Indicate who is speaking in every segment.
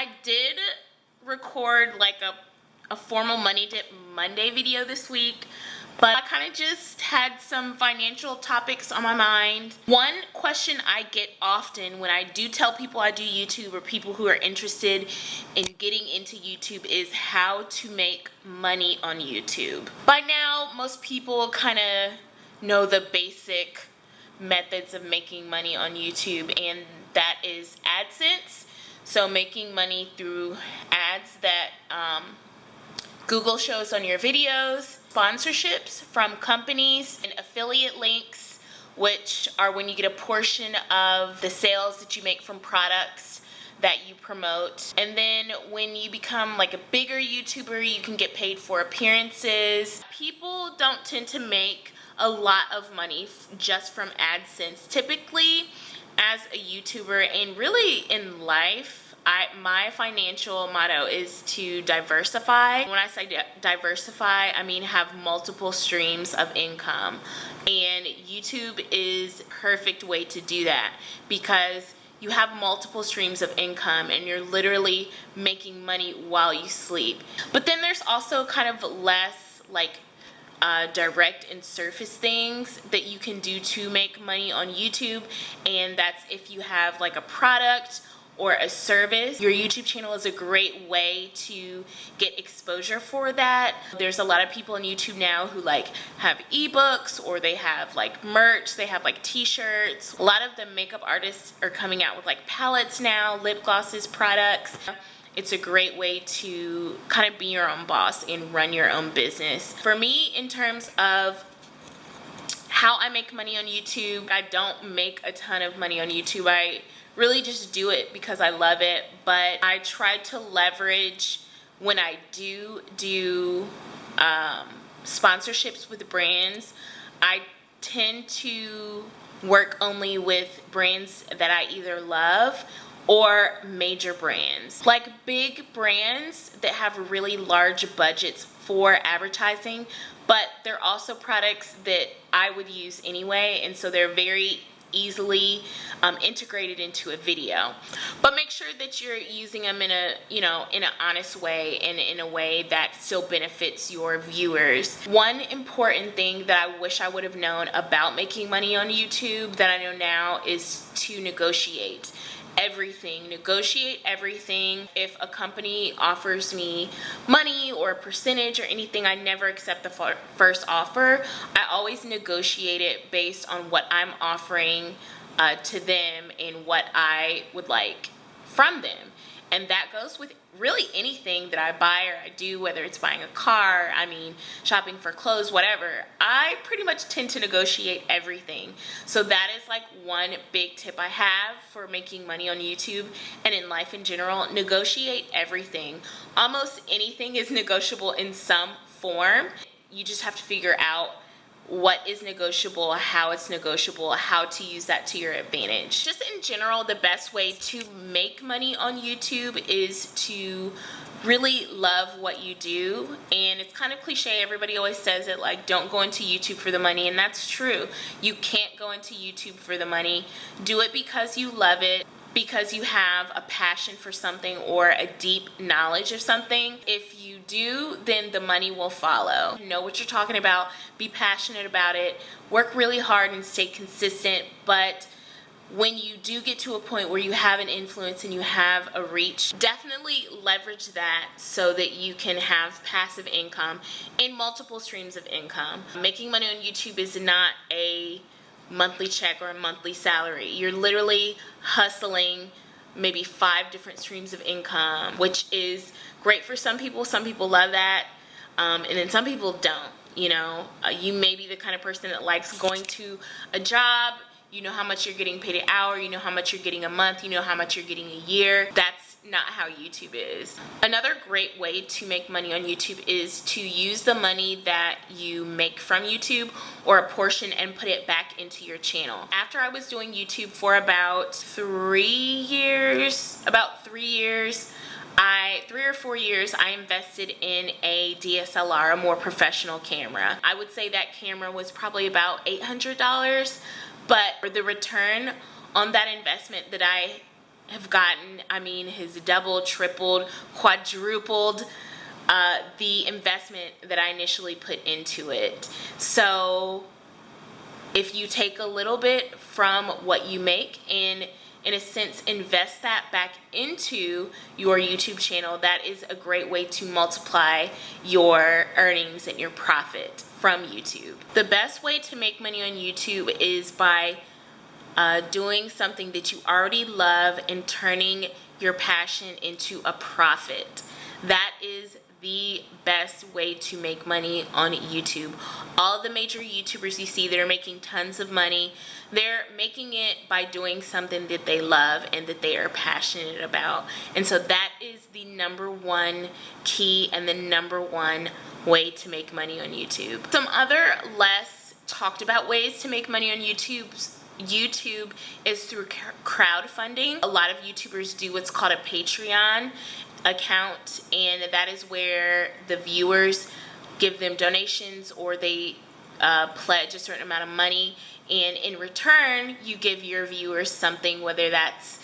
Speaker 1: I did record like a formal Money Dip Monday video this week, but I kind of just had some financial topics on my mind. One question I get often when I do tell people I do YouTube, or people who are interested in getting into YouTube, is how to make money on YouTube. By now, most people kind of know the basic methods of making money on YouTube, and that is AdSense. So making money through ads that Google shows on your videos, sponsorships from companies, and affiliate links, which are when you get a portion of the sales that you make from products that you promote. And then when you become like a bigger YouTuber, you can get paid for appearances. People don't tend to make a lot of money just from AdSense. Typically, as a YouTuber and really in life, my financial motto is to diversify. When I say diversify, I mean have multiple streams of income. And YouTube is a perfect way to do that, because you have multiple streams of income and you're literally making money while you sleep. But then there's also kind of less like direct and surface things that you can do to make money on YouTube, and that's if you have like a product or a service. Your YouTube channel is a great way to get exposure for that. There's a lot of people on YouTube now who like have ebooks, or they have like merch, they have like t-shirts. A lot of the makeup artists are coming out with like palettes now, lip glosses, products. It's a great way to kind of be your own boss and run your own business. For me, in terms of how I make money on YouTube, I don't make a ton of money on YouTube. I really just do because I love it, but I try to leverage when I do sponsorships with brands. I tend to work only with brands that I either love or major brands. Like big brands that have really large budgets for advertising, but they're also products that I would use anyway, and so they're very easily integrated into a video. But make sure that you're using them in a, in an honest way, and in a way that still benefits your viewers. One important thing that I wish I would have known about making money on YouTube that I know now is to negotiate everything. Negotiate everything. If a company offers me money or a percentage or anything, I never accept the first offer. I always negotiate it based on what I'm offering to them and what I would like from them. And that goes with really anything that I buy or I do, whether it's buying a car, shopping for clothes, whatever. I pretty much tend to negotiate everything. So that is like one big tip I have for making money on YouTube and in life in general. Negotiate everything. Almost anything is negotiable in some form. You just have to figure out what is negotiable, how it's negotiable, how to use that to your advantage. Just in general, the best way to make money on YouTube is to really love what you do. And it's kind of cliche, everybody always says it, like, don't go into YouTube for the money, and that's true. You can't go into YouTube for the money. Do it because you love it, because you have a passion for something or a deep knowledge of something. If you do, then the money will follow. Know what you're talking about, be passionate about it, work really hard and stay consistent. But when you do get to a point where you have an influence and you have a reach, definitely leverage that so that you can have passive income and multiple streams of income. Making money on YouTube is not a monthly check or a monthly salary. You're literally hustling maybe 5 different streams of income, which is great for some people. Some people love that, and then some people don't. You may be the kind of person that likes going to a job. You know how much you're getting paid an hour, you know how much you're getting a month, you know how much you're getting a year. That's not how YouTube is. Another great way to make money on YouTube is to use the money that you make from YouTube, or a portion, and put it back into your channel. After I was doing YouTube for about 3 years, 3 or 4 years, I invested in a DSLR, a more professional camera. I would say that camera was probably about $800, but the return on that investment that I have gotten, I mean, has doubled, tripled, quadrupled the investment that I initially put into it. So if you take a little bit from what you make and in a sense invest that back into your YouTube channel, that is a great way to multiply your earnings and your profit from YouTube. The best way to make money on YouTube is by doing something that you already love and turning your passion into a profit. That is the best way to make money on YouTube. All the major YouTubers you see that are making tons of money, they're making it by doing something that they love and that they are passionate about. And so that is the number 1 key and the number 1 way to make money on YouTube. Some other less talked about ways to make money on YouTube is through crowdfunding. A lot of YouTubers do what's called a Patreon account, and that is where the viewers give them donations, or they pledge a certain amount of money, and in return you give your viewers something, whether that's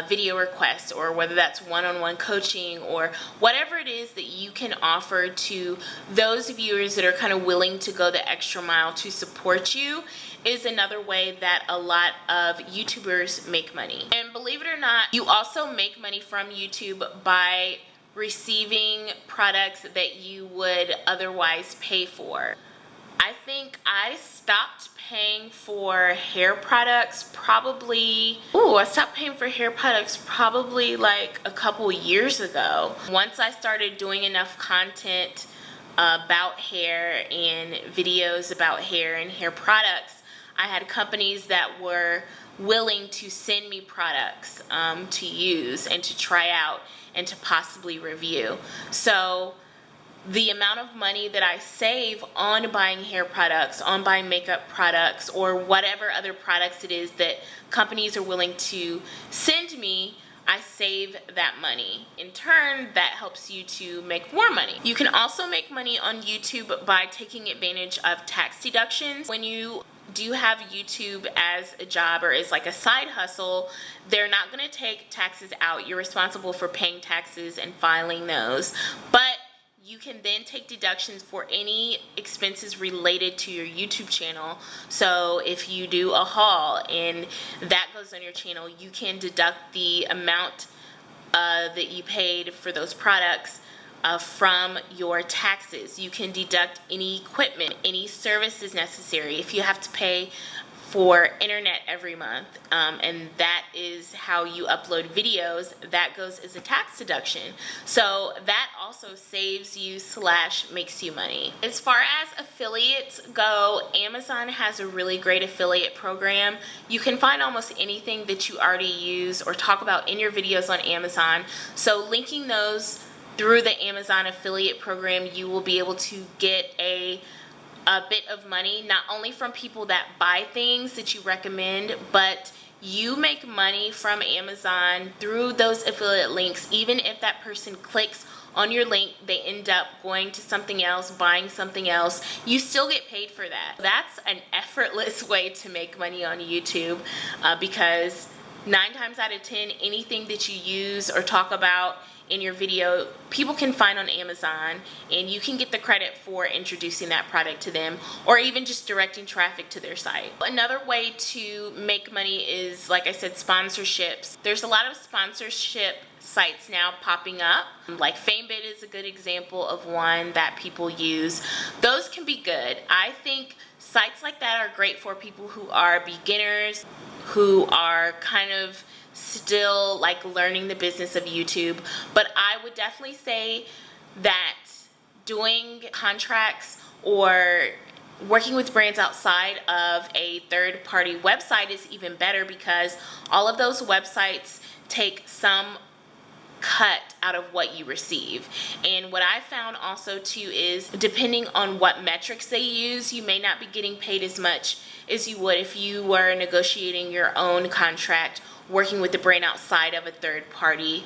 Speaker 1: video requests or whether that's one-on-one coaching or whatever it is that you can offer to those viewers that are kind of willing to go the extra mile to support you, is another way that a lot of YouTubers make money. And believe it or not, you also make money from YouTube by receiving products that you would otherwise pay for. I think I stopped paying for hair products probably like a couple years ago. Once I started doing enough content about hair and videos about hair and hair products, I had companies that were willing to send me products to use and to try out and to possibly review. So the amount of money that I save on buying hair products, on buying makeup products, or whatever other products it is that companies are willing to send me, I save that money. In turn, that helps you to make more money. You can also make money on YouTube by taking advantage of tax deductions. When you do have YouTube as a job or as like a side hustle, they're not going to take taxes out. You're responsible for paying taxes and filing those, but you can then take deductions for any expenses related to your YouTube channel. So if you do a haul and that goes on your channel, you can deduct the amount that you paid for those products from your taxes. You can deduct any equipment, any services necessary. If you have to pay for internet every month, and that is how you upload videos, that goes as a tax deduction. So that also saves you / makes you money. As far as affiliates go, Amazon has a really great affiliate program. You can find almost anything that you already use or talk about in your videos on Amazon. So linking those through the Amazon affiliate program, you will be able to get a bit of money, not only from people that buy things that you recommend, but you make money from Amazon through those affiliate links. Even if that person clicks on your link, they end up going to something else, buying something else, you still get paid for that. That's an effortless way to make money on YouTube, because 9 times out of 10, anything that you use or talk about in your video, people can find on Amazon, and you can get the credit for introducing that product to them or even just directing traffic to their site. Another way to make money is, like I said, sponsorships. There's a lot of sponsorship sites now popping up, like FameBit is a good example of one that people use. Those can be good. I think sites like that are great for people who are beginners, who are kind of still like learning the business of YouTube. But I would definitely say that doing contracts or working with brands outside of a third-party website is even better, because all of those websites take some cut out of what you receive. And what I found also too is, depending on what metrics they use, you may not be getting paid as much as you would if you were negotiating your own contract working with the brand outside of a third-party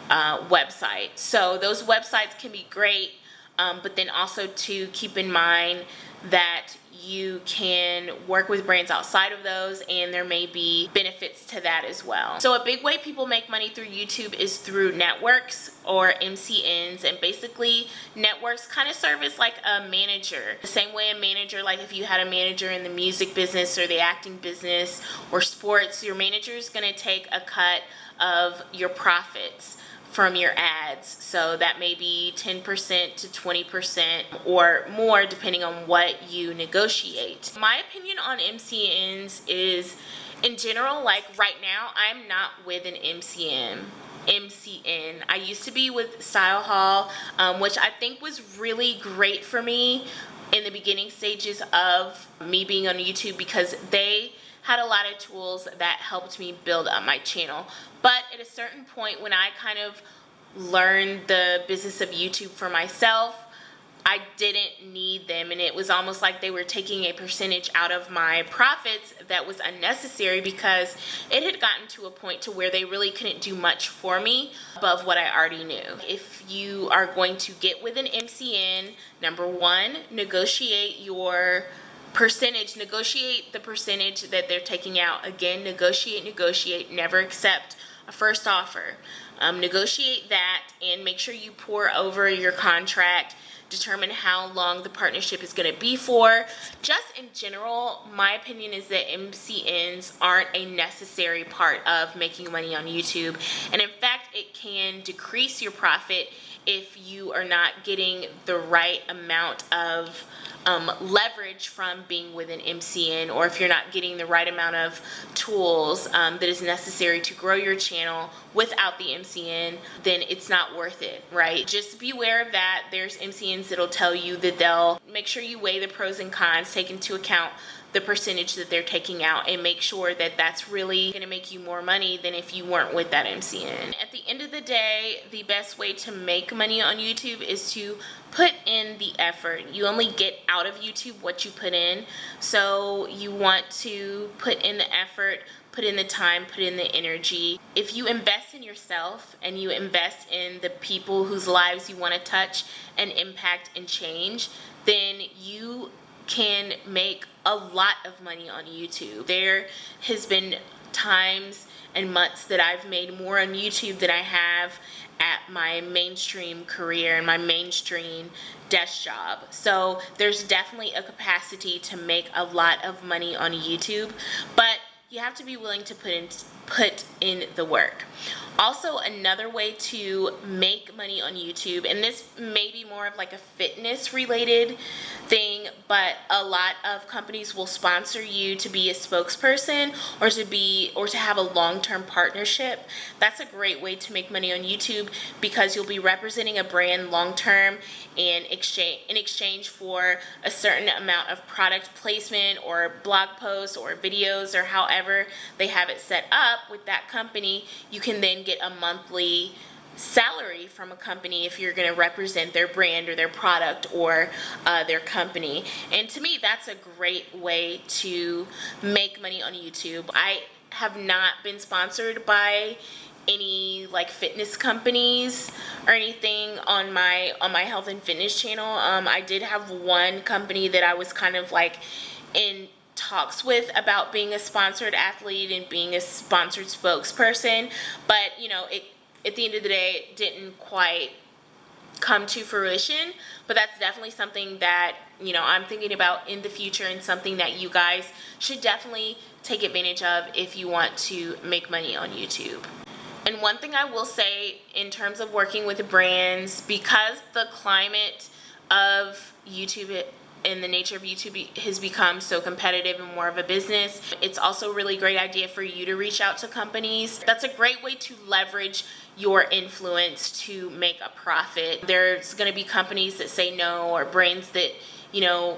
Speaker 1: website. So those websites can be great but then also to keep in mind that you can work with brands outside of those, and there may be benefits to that as well. So a big way people make money through YouTube is through networks or MCNs, and basically networks kind of serve as like a manager. The same way a manager, like if you had a manager in the music business or the acting business or sports, your manager is going to take a cut of your profits from your ads. So that may be 10% to 20% or more depending on what you negotiate. My opinion on MCNs is, in general, like right now, I'm not with an MCN. I used to be with Style Hall, which I think was really great for me in the beginning stages of me being on YouTube, because they had a lot of tools that helped me build up my channel. But at a certain point, when I kind of learned the business of YouTube for myself, I didn't need them, and it was almost like they were taking a percentage out of my profits that was unnecessary, because it had gotten to a point to where they really couldn't do much for me above what I already knew. If you are going to get with an MCN, number one, negotiate your percentage, negotiate the percentage that they're taking out. Again, negotiate, never accept a first offer. Negotiate that and make sure you pour over your contract. Determine how long the partnership is going to be for. Just in general, my opinion is that MCNs aren't a necessary part of making money on YouTube, and in fact it can decrease your profit if you are not getting the right amount of leverage from being with an MCN, or if you're not getting the right amount of tools that is necessary to grow your channel without the MCN, then it's not worth it, right? Just be aware of that. There's MCNs that'll tell you that they'll make sure you weigh the pros and cons, take into account the percentage that they're taking out, and make sure that that's really going to make you more money than if you weren't with that MCN. At the end of the day, the best way to make money on YouTube is to put in the effort. You only get out of YouTube what you put in, so you want to put in the effort, put in the time, put in the energy. If you invest in yourself and you invest in the people whose lives you want to touch and impact and change, then you can make a lot of money on YouTube. There has been times and months that I've made more on YouTube than I have at my mainstream career and my mainstream desk job. So there's definitely a capacity to make a lot of money on YouTube, but you have to be willing to put in the work. Also, another way to make money on YouTube, and this may be more of like a fitness related thing, but a lot of companies will sponsor you to be a spokesperson or to have a long-term partnership. That's a great way to make money on YouTube, because you'll be representing a brand long-term in exchange for a certain amount of product placement or blog posts or videos, or however they have it set up with that company. You can then get a monthly salary from a company if you're going to represent their brand or their product or their company. And to me, that's a great way to make money on YouTube. I have not been sponsored by any like fitness companies or anything on my health and fitness channel. I did have one company that I was kind of like in talks with about being a sponsored athlete and being a sponsored spokesperson, but you know, at the end of the day, it didn't quite come to fruition. But that's definitely something that, you know, I'm thinking about in the future, and something that you guys should definitely take advantage of if you want to make money on YouTube. And one thing I will say in terms of working with brands, because the climate of YouTube and the nature of YouTube has become so competitive and more of a business, it's also a really great idea for you to reach out to companies. That's a great way to leverage your influence to make a profit. There's going to be companies that say no, or brands that, you know,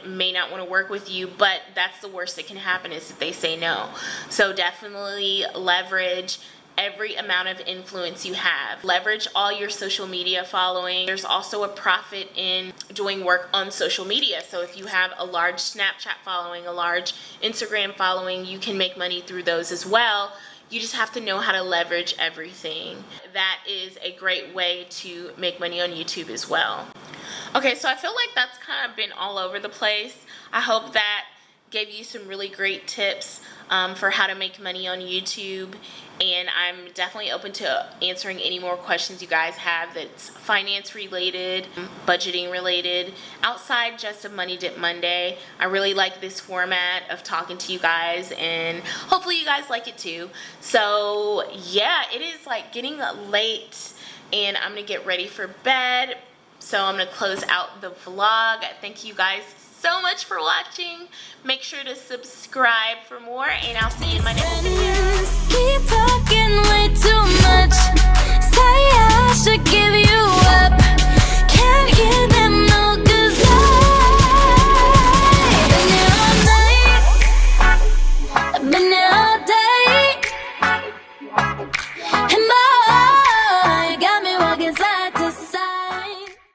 Speaker 1: may not want to work with you, but that's the worst that can happen, is that they say no. So definitely leverage every amount of influence you have. Leverage all your social media following. There's also a profit in doing work on social media. So if you have a large Snapchat following, a large Instagram following, you can make money through those as well. You just have to know how to leverage everything. That is a great way to make money on YouTube as well. Okay, so I feel like that's kind of been all over the place. I hope that gave you some really great tips for how to make money on YouTube, and I'm definitely open to answering any more questions you guys have that's finance related, budgeting related, outside just of Money Dip Monday. I really like this format of talking to you guys, and hopefully you guys like it too. So yeah, it is like getting late and I'm gonna get ready for bed, so I'm gonna close out the vlog. Thank you guys so much for watching. Make sure to subscribe for more, and I'll see you in my next video.
Speaker 2: Keep talking way too much. Say I should give you